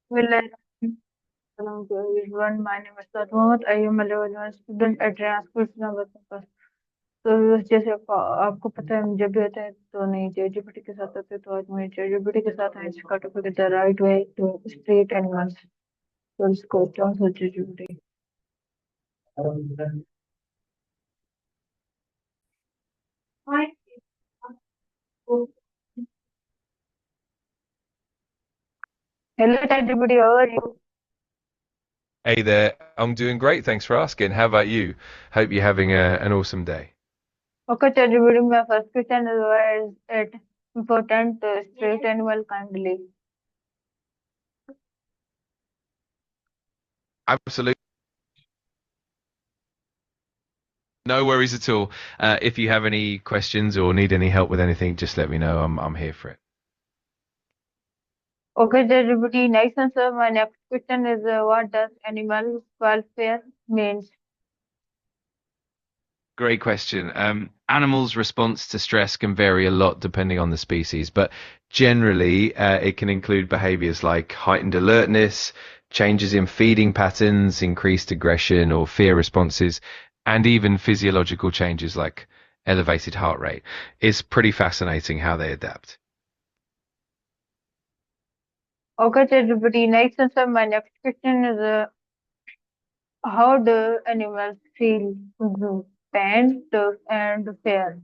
Well, hello to everyone. My name is Mohammed. I am a level 1 student at Reliance Schools number campus. तो जैसे आपको पता है जब भी होता है तो नहीं चैटजीपीटी के साथ होते हैं, तो आज मैं चैटजीपीटी के साथ है इसका टॉपिक है the right way to street animals. तो इसको क्या सोचे ChatGPT. Hello ChatGPT, how are you? Hey there, I'm doing great. Thanks for asking. How about you? Hope you're having an awesome day. Okay ChatGPT, my first question is why is it important to treat animal kindly? Absolutely. No worries at all. If you have any questions or need any help with anything, just let me know. I'm here for it. Okay, everybody, nice answer. My next question is what does animal welfare means? Great question. Animals' response to stress can vary a lot depending on the species, but generally, it can include behaviors like heightened alertness, changes in feeding patterns, increased aggression or fear responses, and even physiological changes like elevated heart rate. It's pretty fascinating how they adapt. Okay, everybody, nice answer. My next question is how do animals feel pain, and fear?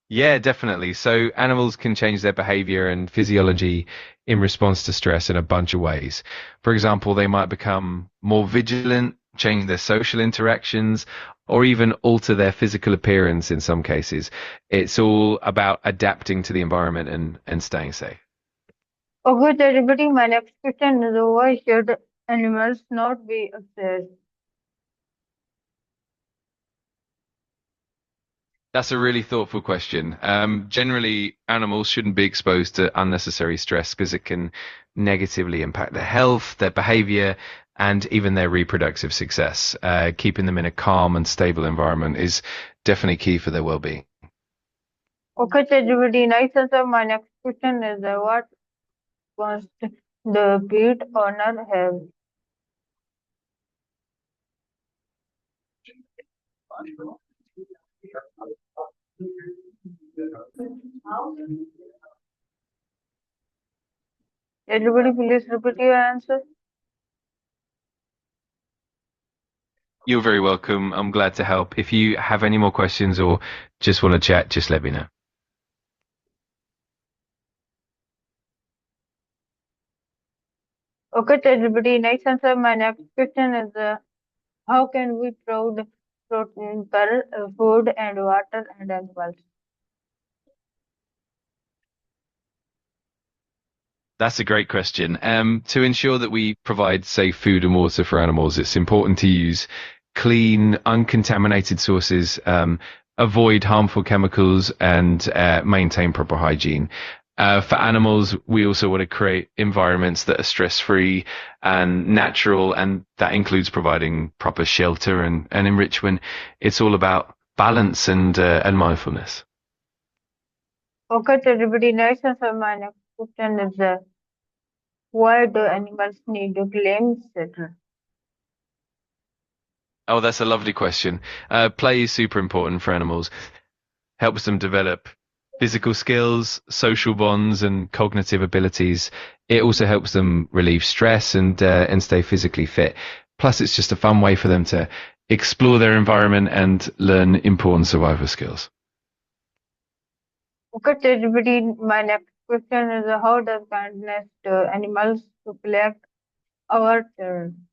Yeah, definitely. So animals can change their behavior and physiology in response to stress in a bunch of ways. For example, they might become more vigilant, change their social interactions, or even alter their physical appearance in some cases. It's all about adapting to the environment and staying safe. Okay, everybody, my next question is why should animals not be upset? That's a really thoughtful question. Generally, animals shouldn't be exposed to unnecessary stress because it can negatively impact their health, their behavior, and even their reproductive success. Keeping them in a calm and stable environment is definitely key for their well-being. Okay, everybody, nice answer. My next question is what must the pet owner have? Everybody, please repeat your answer. You're very welcome. I'm glad to help. If you have any more questions or just want to chat, just let me know. Okay, everybody, nice answer. My next question is how can we provide protein per food and water and animals? That's a great question. To ensure that we provide safe food and water for animals, it's important to use clean, uncontaminated sources, avoid harmful chemicals, and maintain proper hygiene. For animals, we also want to create environments that are stress-free and natural, and that includes providing proper shelter and enrichment. It's all about balance and mindfulness. Okay, everybody, nice answer. My next question is why do animals need to claim settler? Oh, that's a lovely question. Play is super important for animals. Helps them develop physical skills, social bonds, and cognitive abilities. It also helps them relieve stress and stay physically fit. Plus, it's just a fun way for them to explore their environment and learn important survival skills. Okay, everybody, my next question is how does kindness to animals reflect our children?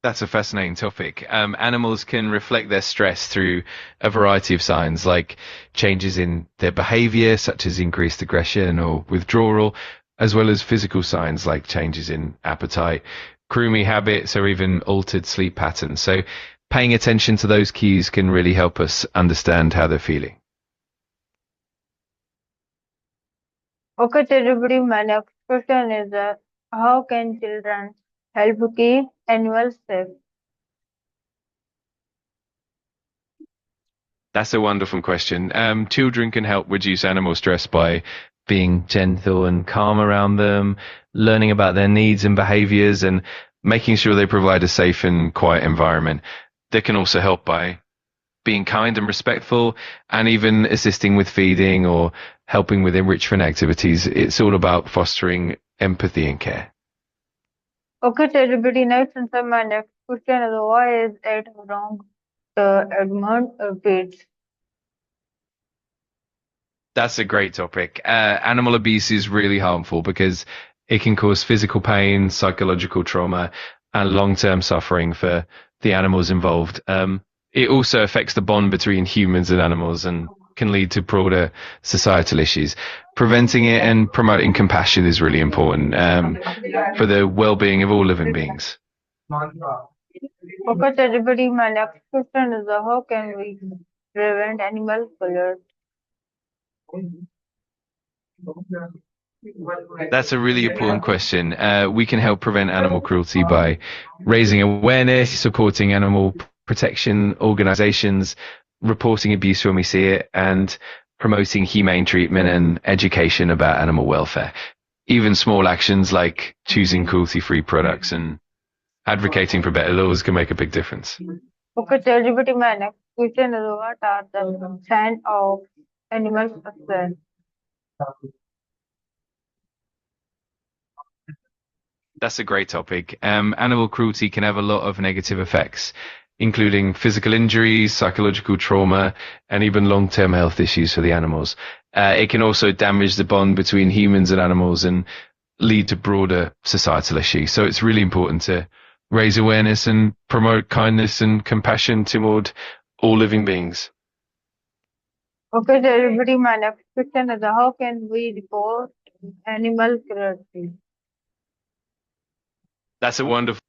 That's a fascinating topic. Animals can reflect their stress through a variety of signs, like changes in their behavior, such as increased aggression or withdrawal, as well as physical signs like changes in appetite, croomy habits, or even altered sleep patterns. So, paying attention to those cues can really help us understand how they're feeling. Okay, everybody, my next question is how can children help keep animals safe? That's a wonderful question. Children can help reduce animal stress by being gentle and calm around them, learning about their needs and behaviors, and making sure they provide a safe and quiet environment. They can also help by being kind and respectful, and even assisting with feeding or helping with enrichment activities. It's all about fostering empathy and care. Okay, celebrity next, and so my next question is why is it wrong to Edmund Bates? That's a great topic. Animal abuse is really harmful because it can cause physical pain, psychological trauma, and long-term suffering for the animals involved. It also affects the bond between humans and animals and can lead to broader societal issues. Preventing it and promoting compassion is really important for the well-being of all living beings. Okay, celebrity, my next question is how can we prevent animal cruelty? That's a really important question. We can help prevent animal cruelty by raising awareness, supporting animal protection organizations, reporting abuse when we see it, and promoting humane treatment and education about animal welfare. Even small actions like choosing cruelty-free products and advocating for better laws can make a big difference. Okay, celebrity, my next question is what are the signs of animal success? That's a great topic. Animal cruelty can have a lot of negative effects, including physical injuries, psychological trauma, and even long-term health issues for the animals. It can also damage the bond between humans and animals and lead to broader societal issues. So it's really important to raise awareness and promote kindness and compassion toward all living beings. Okay, celebrity, my next question is how can we report animal cruelty? That's a wonderful.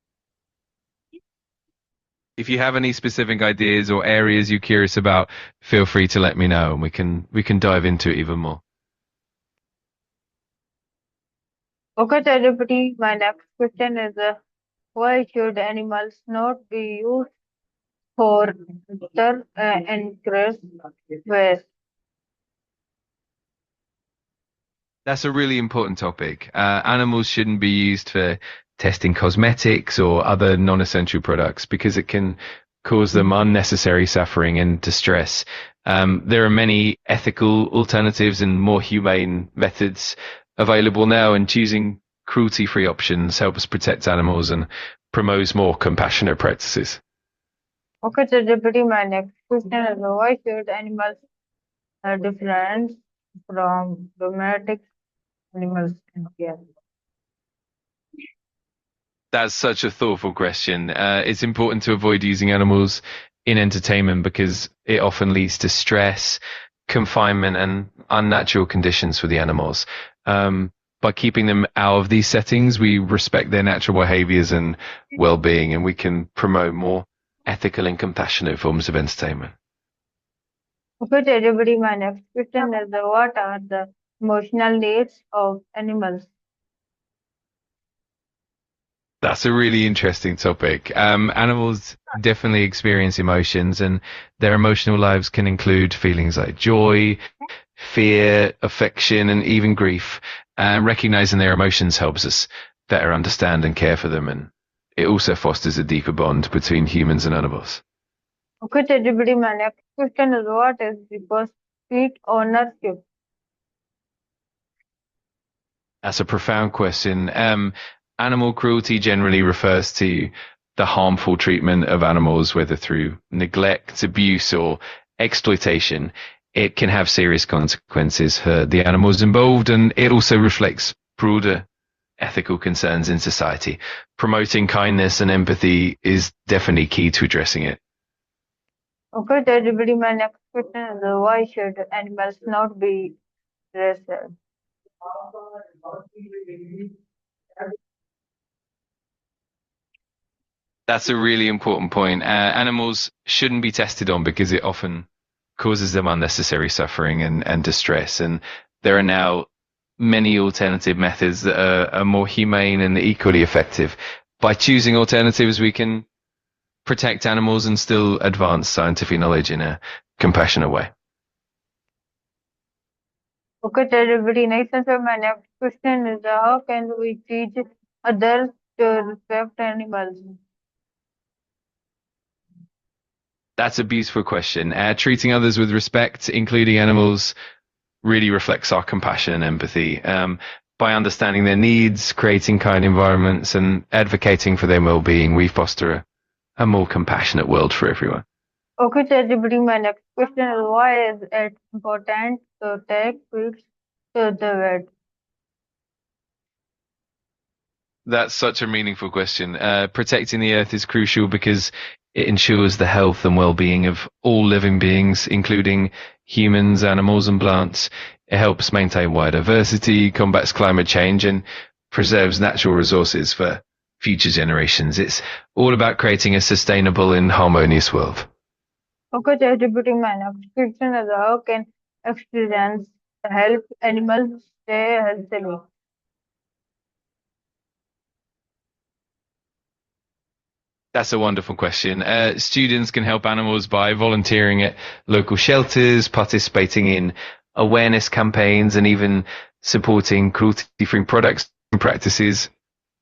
If you have any specific ideas or areas you're curious about, feel free to let me know and we can dive into it even more. Okay, celebrity, my next question is why should animals not be used for water and grass waste? That's a really important topic. Animals shouldn't be used for testing cosmetics or other non-essential products because it can cause them unnecessary suffering and distress. There are many ethical alternatives and more humane methods available now, and choosing cruelty-free options helps protect animals and promotes more compassionate practices. Okay, celebrity, my next question is why should animals different from domestic animals in care? That's such a thoughtful question. It's important to avoid using animals in entertainment because it often leads to stress, confinement, and unnatural conditions for the animals. By keeping them out of these settings, we respect their natural behaviors and well-being, and we can promote more ethical and compassionate forms of entertainment. Okay, celebrity, my next question is what are the emotional needs of animals? That's a really interesting topic. Animals definitely experience emotions, and their emotional lives can include feelings like joy, fear, affection, and even grief. Recognizing their emotions helps us better understand and care for them, and it also fosters a deeper bond between humans and animals. Okay, celebrity, my next question is what is the pet ownership? That's a profound question. Animal cruelty generally refers to the harmful treatment of animals, whether through neglect, abuse, or exploitation. It can have serious consequences for the animals involved, and it also reflects broader ethical concerns in society. Promoting kindness and empathy is definitely key to addressing it. Okay, celebrity, my next question is why should animals not be raised? That's a really important point. Animals shouldn't be tested on because it often causes them unnecessary suffering and distress. And there are now many alternative methods that are more humane and equally effective. By choosing alternatives, we can protect animals and still advance scientific knowledge in a compassionate way. Okay, that's a very nice answer. My next question is how can we teach others to respect animals? That's a beautiful question. Treating others with respect, including animals, really reflects our compassion and empathy. By understanding their needs, creating kind environments, and advocating for their well-being, we foster a more compassionate world for everyone. Okay, ChatGPT, my next question is why is it important to take pets to the vet? That's such a meaningful question. Protecting the earth is crucial because it ensures the health and well-being of all living beings, including humans, animals, and plants. It helps maintain biodiversity, combats climate change, and preserves natural resources for future generations. It's all about creating a sustainable and harmonious world. Okay, ChatGPT, my next question is how can experience help animals stay healthy? That's a wonderful question. Students can help animals by volunteering at local shelters, participating in awareness campaigns, and even supporting cruelty-free products and practices.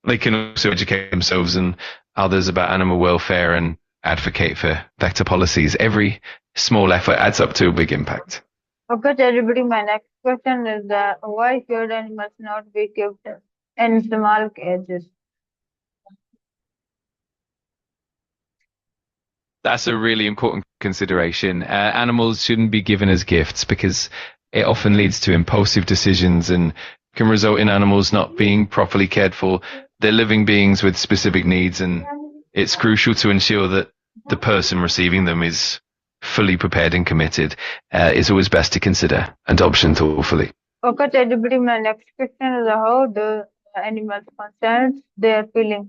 They can also educate themselves and others about animal welfare and advocate for better policies. Every small effort adds up to a big impact. Okay, ChatGPT, my next question is why should animals not be kept in small cages? That's a really important consideration. Animals shouldn't be given as gifts because it often leads to impulsive decisions and can result in animals not being properly cared for. They're living beings with specific needs, and it's crucial to ensure that the person receiving them is fully prepared and committed. It's always best to consider adoption thoughtfully. Okay, ChatGPT, my next question is how do animals consent their feelings?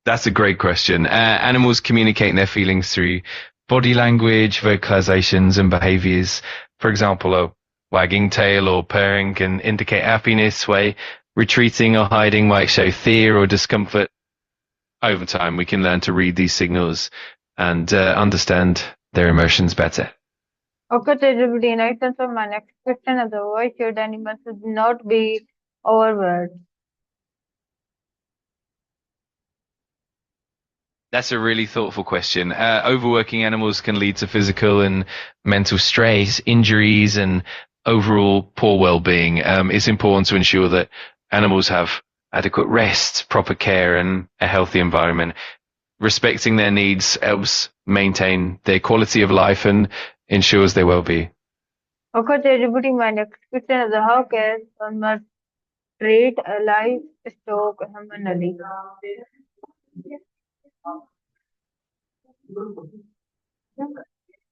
That's a great question. Animals communicate their feelings through body language, vocalizations, and behaviors. For example, a wagging tail or purring can indicate happiness, while retreating or hiding might show fear or discomfort. Over time, we can learn to read these signals and understand their emotions better. Okay, ChatGPT, nice answer. My next question is why should animals not be overworked? That's a really thoughtful question. Overworking animals can lead to physical and mental stress, injuries, and overall poor well-being. It's important to ensure that animals have adequate rest, proper care, and a healthy environment. Respecting their needs helps maintain their quality of life and ensures their well-being. Okay, ChatGPT, my next question is how can farmers treat a livestock humanely?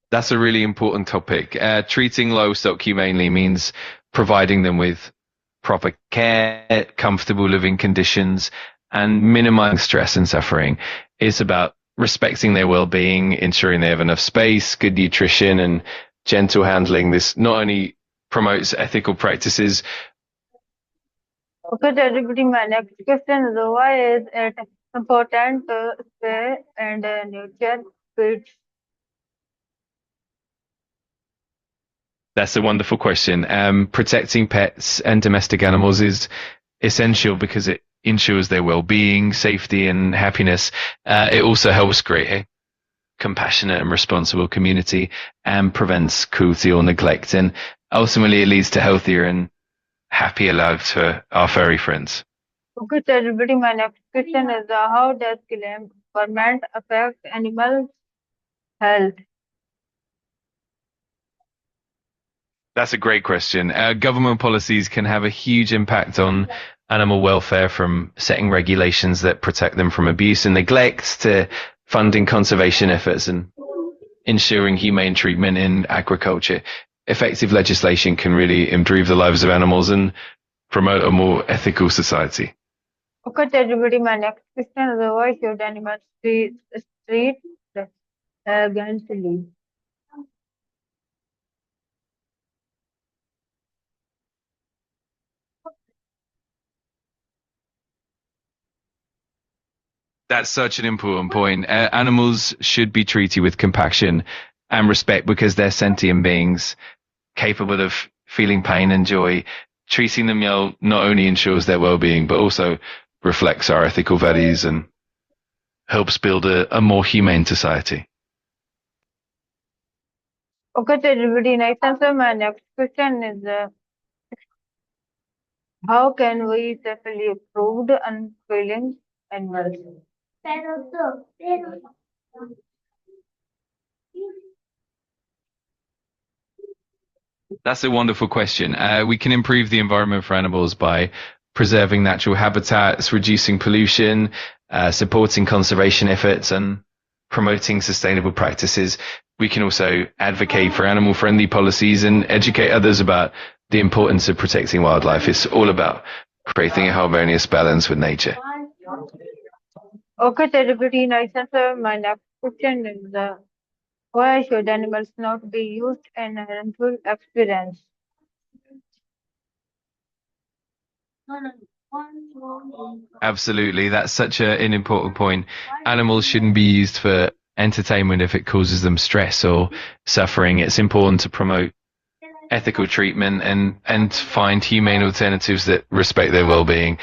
That's a really important topic. Treating livestock humanely means providing them with proper care, comfortable living conditions, and minimizing stress and suffering. It's about respecting their well-being, ensuring they have enough space, good nutrition, and gentle handling. This not only promotes ethical practices. Okay, ChatGPT, my next question is why is it important to spay and nurture pets? That's a wonderful question. Protecting pets and domestic animals is essential because it ensures their well-being, safety, and happiness. It also helps create a compassionate and responsible community and prevents cruelty or neglect. And ultimately, it leads to healthier and happier lives for our furry friends. Okay, ChatGPT, my next question is how does climate affect animal health? That's a great question. Government policies can have a huge impact on animal welfare, from setting regulations that protect them from abuse and neglect to funding conservation efforts and ensuring humane treatment in agriculture. Effective legislation can really improve the lives of animals and promote a more ethical society. Okay, ChatGPT, my next question is why should animals be treated gently? That's such an important point. Animals should be treated with compassion and respect because they're sentient beings capable of feeling pain and joy. Treating them well not only ensures their well-being, but also reflects our ethical values and helps build a more humane society. Okay, so everybody, nice answer. My next question is how can we safely approve unfeeling animals? That's a wonderful question. We can improve the environment for animals by preserving natural habitats, reducing pollution, supporting conservation efforts, and promoting sustainable practices. We can also advocate for animal-friendly policies and educate others about the importance of protecting wildlife. It's all about creating a harmonious balance with nature. Okay, so everybody, nice answer. My next question is why should animals not be used in a harmful experience? Absolutely. That's such an important point. Animals shouldn't be used for entertainment if it causes them stress or suffering. It's important to promote ethical treatment and find humane alternatives that respect their well-being.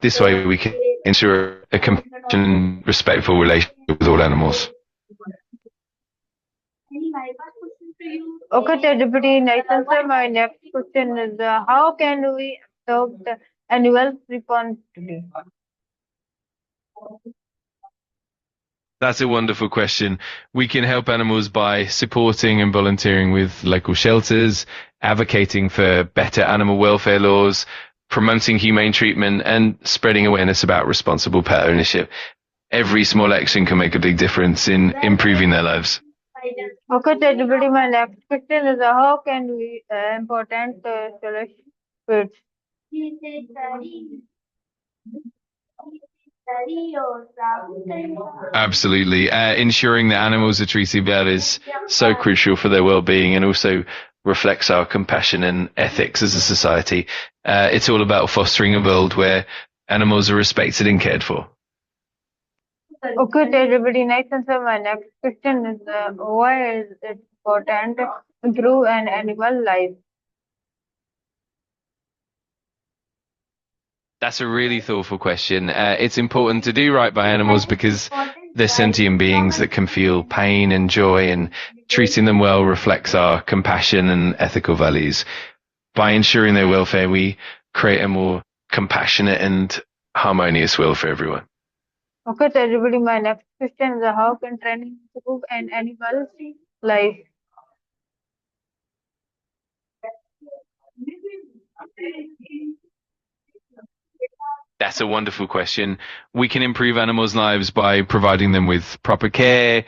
This way we can ensure a compassionate, respectful relationship with all animals. Okay, so everybody, nice answer. My next question is how can we adopt the animals responsibly? That's a wonderful question. We can help animals by supporting and volunteering with local shelters, advocating for better animal welfare laws, promoting humane treatment, and spreading awareness about responsible pet ownership. Every small action can make a big difference in improving their lives. Okay, so everybody, my next question is how can we important pets? Absolutely. Ensuring that animals are treated well is so crucial for their well-being and also reflects our compassion and ethics as a society. It's all about fostering a world where animals are respected and cared for. Okay, so everybody, nice answer. My next question is why is it important to improve an animal life? That's a really thoughtful question. It's important to do right by animals because they're sentient beings that can feel pain and joy, and treating them well reflects our compassion and ethical values. By ensuring their welfare, we create a more compassionate and harmonious world for everyone. Okay, so everybody, my next question is how can training improve an animal's life? That's a wonderful question. We can improve animals' lives by providing them with proper care,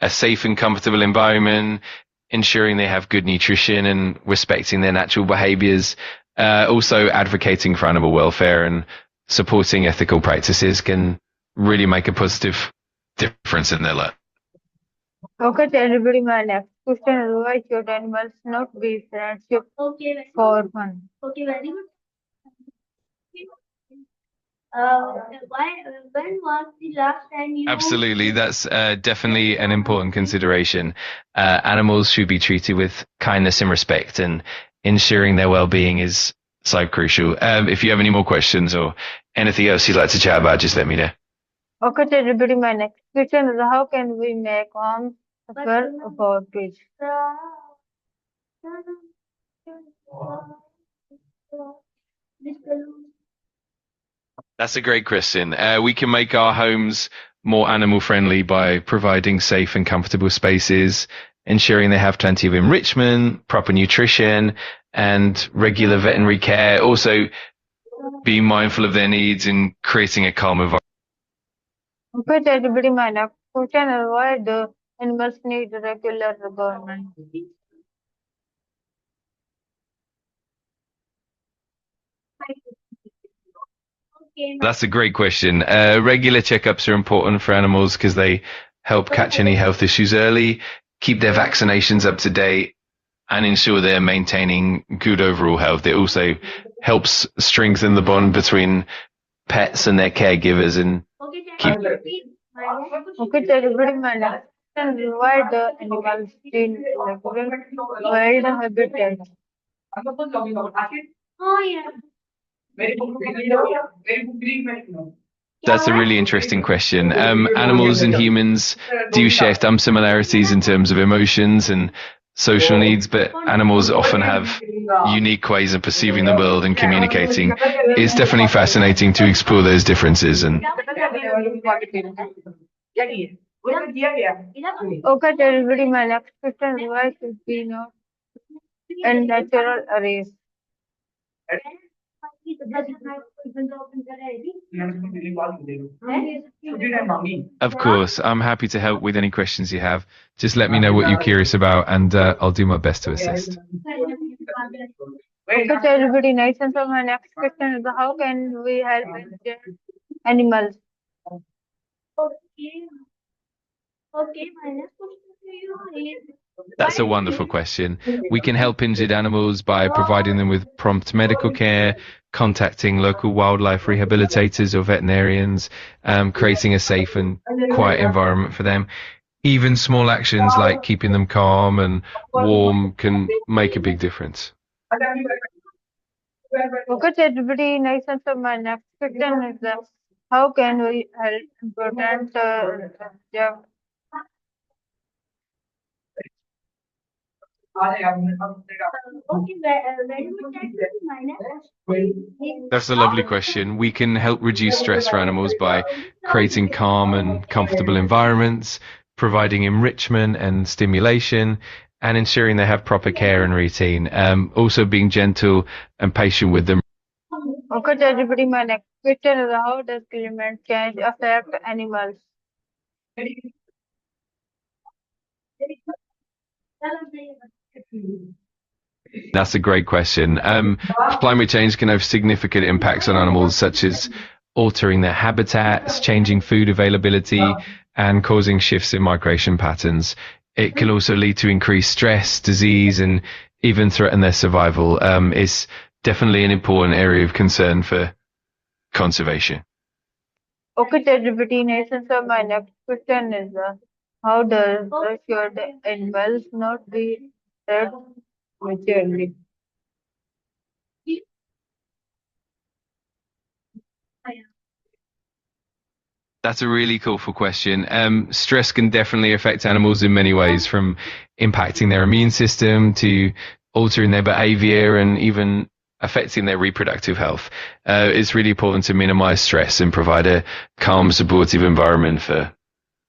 a safe and comfortable environment, ensuring they have good nutrition and respecting their natural behaviors. Also advocating for animal welfare and supporting ethical practices can really make a positive difference in their life. Okay, so everybody, my next question is why should animals not be friendship for fun? Absolutely, that's definitely an important consideration. Animals should be treated with kindness and respect, and ensuring their well-being is so crucial. If you have any more questions or anything else you'd like to chat about, just let me know. Okay, so everybody, my next question is how can we make homes safer for pets? That's a great question. We can make our homes more animal friendly by providing safe and comfortable spaces, ensuring they have plenty of enrichment, proper nutrition, and regular veterinary care. Also, being mindful of their needs and creating a calm environment. Okay, so everybody, my next question is why do animals need regular government? That's a great question. Regular checkups are important for animals because they help catch any health issues early, keep their vaccinations up to date, and ensure they're maintaining good overall health. It also helps strengthen the bond between pets and their caregivers and keep. Okay, so everybody, my next question is why the animals still like wild habitats? That's a really interesting question. Animals and humans do share some similarities in terms of emotions and social needs, but animals often have unique ways of perceiving the world and communicating. It's definitely fascinating to explore those differences. And Okay, so everybody, my next question is why should we not end natural arrays? of course, I'm happy to help with any questions you have. Just let me know what you're curious about, and I'll do my best to assist. Okay, so everybody, nice. And so my next question is how can we help endangered animals? That's a wonderful question. We can help injured animals by providing them with prompt medical care, contacting local wildlife rehabilitators or veterinarians, creating a safe and quiet environment for them. Even small actions like keeping them calm and warm can make a big difference. Okay, so everybody, nice. And so my next question is how can we help important yeah. That's a lovely question. We can help reduce stress for animals by creating calm and comfortable environments, providing enrichment and stimulation, and ensuring they have proper care and routine. Also being gentle and patient with them. Okay, so everybody, my next question is how does climate change affect animals? That's a great question. Climate change can have significant impacts on animals, such as altering their habitats, changing food availability, and causing shifts in migration patterns. It can also lead to increased stress, disease, and even threaten their survival. It's definitely an important area of concern for conservation. Okay, so everybody, nice. And so my next question is how does should animals not be bred maturely? That's a really cool question. Stress can definitely affect animals in many ways, from impacting their immune system to altering their behavior and even affecting their reproductive health. It's really important to minimize stress and provide a calm, supportive environment for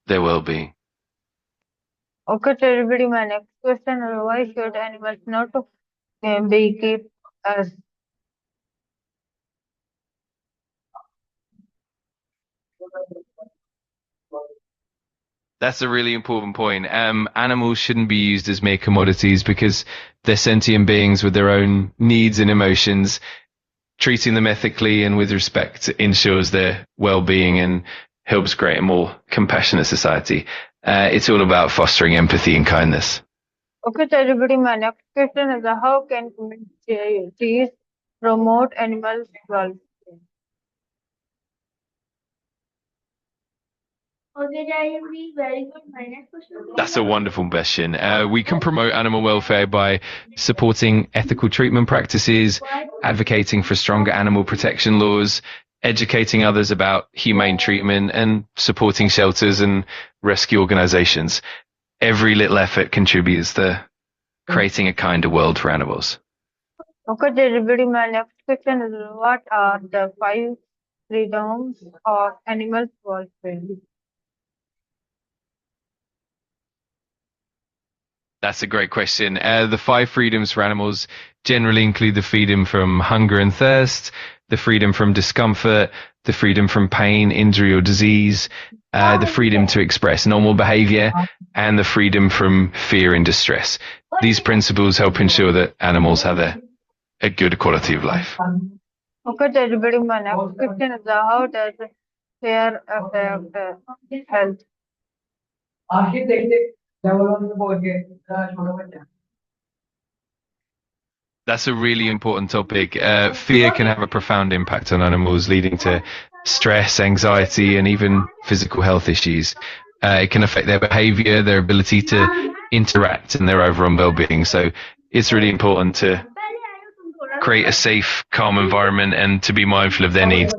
their well-being. Okay, so everybody, my next question is why should animals not be kept as That's a really important point. Animals shouldn't be used as mere commodities because they're sentient beings with their own needs and emotions. Treating them ethically and with respect ensures their well-being and helps create a more compassionate society. It's all about fostering empathy and kindness. okay, so everybody, my next question is how can communities promote animals' welfare? That's a wonderful question. We can promote animal welfare by supporting ethical treatment practices, advocating for stronger animal protection laws, educating others about humane treatment, and supporting shelters and rescue organizations. Every little effort contributes to creating a kinder world for animals. Okay, so everybody, my next question is what are the five freedoms of animals' welfare? That's a great question. The five freedoms for animals generally include the freedom from hunger and thirst, the freedom from discomfort, the freedom from pain, injury, or disease, the freedom to express normal behavior, and the freedom from fear and distress. These principles help ensure that animals have a good quality of life. Okay, so everybody, my next question is how does fear affect health? That's a really important topic. Fear can have a profound impact on animals, leading to stress, anxiety, and even physical health issues. It can affect their behavior, their ability to interact, and their overall well-being. So it's really important to create a safe, calm environment and to be mindful of their needs.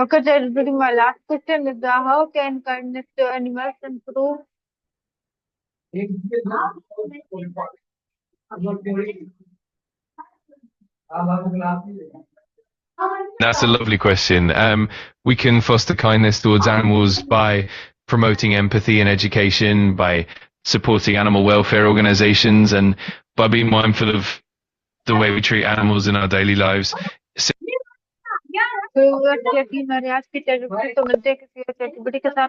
Okay, that is really my last question is how can kindness to animals improve? That's a lovely question. We can foster kindness towards animals by promoting empathy and education, by supporting animal welfare organizations, and by being mindful of the way we treat animals in our daily lives. तो यकीन मेरे आज की chat तो मिलते हैं किसी और चैट के साथ।